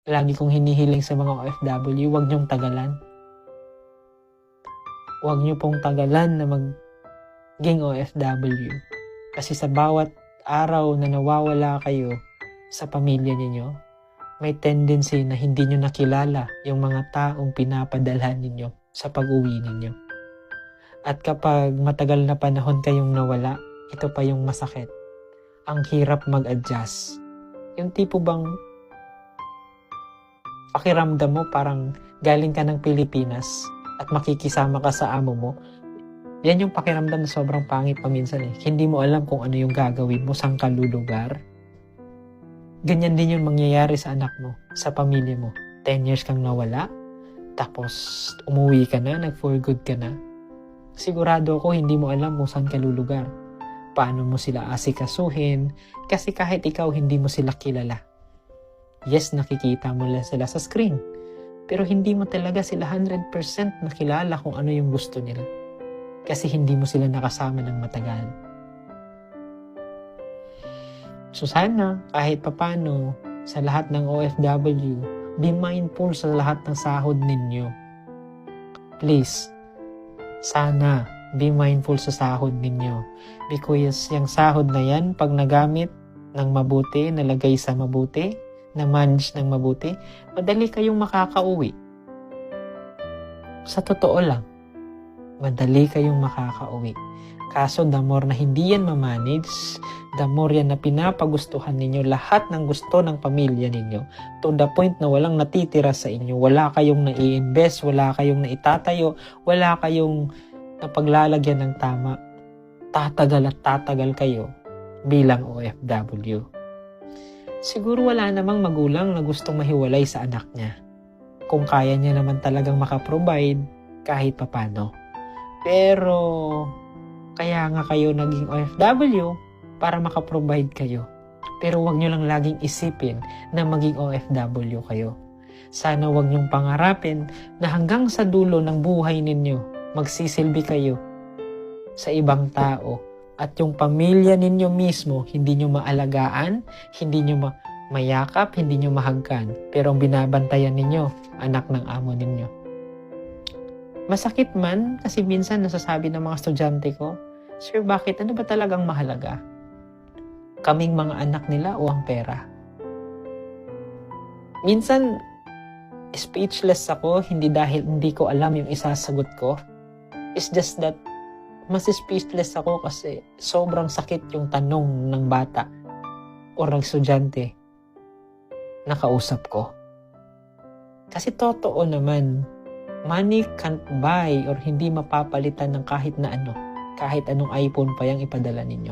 lagi kong hinihiling sa mga OFW, huwag niyong tagalan. Huwag niyo pong tagalan na maging OFW. Kasi sa bawat araw na nawawala kayo sa pamilya ninyo, may tendency na hindi nyo nakilala yung mga taong pinapadalhan ninyo sa pag-uwi ninyo. At kapag matagal na panahon kayong nawala, ito pa yung masakit. Ang hirap mag-adjust. Yung tipo bang pakiramdam mo parang galing ka ng Pilipinas at makikisama ka sa amo mo. Yan yung pakiramdam na sobrang pangit paminsan eh. Hindi mo alam kung ano yung gagawin mo, saan ka lulugar. Ganyan din yung mangyayari sa anak mo, sa pamilya mo. 10 years kang nawala, tapos umuwi ka na, nag-for good ka na. Sigurado ako hindi mo alam kung saan ka lulugar. Paano mo sila asikasuhin, kasi kahit ikaw hindi mo sila kilala. Yes, nakikita mo lang sila sa screen, pero hindi mo talaga sila 100% nakilala kung ano yung gusto nila. Kasi hindi mo sila nakasama ng matagal. So sana, kahit papano, sa lahat ng OFW, be mindful sa lahat ng sahod ninyo. Please, sana, be mindful sa sahod ninyo. Because yung sahod na yan, pag nagamit ng mabuti, nalagay sa mabuti, na-manage ng mabuti, madali kayong makakauwi. Sa totoo lang, madali kayong makakauwi. Kaso the more na hindi yan ma-manage, the more yan na pinapagustuhan ninyo lahat ng gusto ng pamilya ninyo, to the point na walang natitira sa inyo, wala kayong nai-invest, wala kayong naitatayo, wala kayong napaglalagyan ng tama, tatagal at tatagal kayo bilang OFW. Siguro wala namang magulang na gustong mahiwalay sa anak niya, kung kaya niya naman talagang makaprovide kahit papano. Pero kaya nga kayo naging OFW para makaprovide kayo. Pero wag nyo lang laging isipin na maging OFW kayo. Sana wag nyong pangarapin na hanggang sa dulo ng buhay ninyo, magsisilbi kayo sa ibang tao at yung pamilya ninyo mismo hindi nyo maalagaan, hindi nyo mayakap, hindi nyo mahagkan. Pero ang binabantayan ninyo, anak ng amo ninyo. Masakit man kasi minsan nasasabi ng mga estudyante ko, "Sir, bakit? Ano ba talagang mahalaga? Kaming mga anak nila o ang pera?" Minsan, speechless ako, hindi dahil hindi ko alam yung isasagot ko. It's just that, mas speechless ako kasi sobrang sakit yung tanong ng bata o ng estudyante na kausap ko. Kasi totoo naman, money can't buy or hindi mapapalitan ng kahit na ano. Kahit anong iPhone pa yung ipadala ninyo.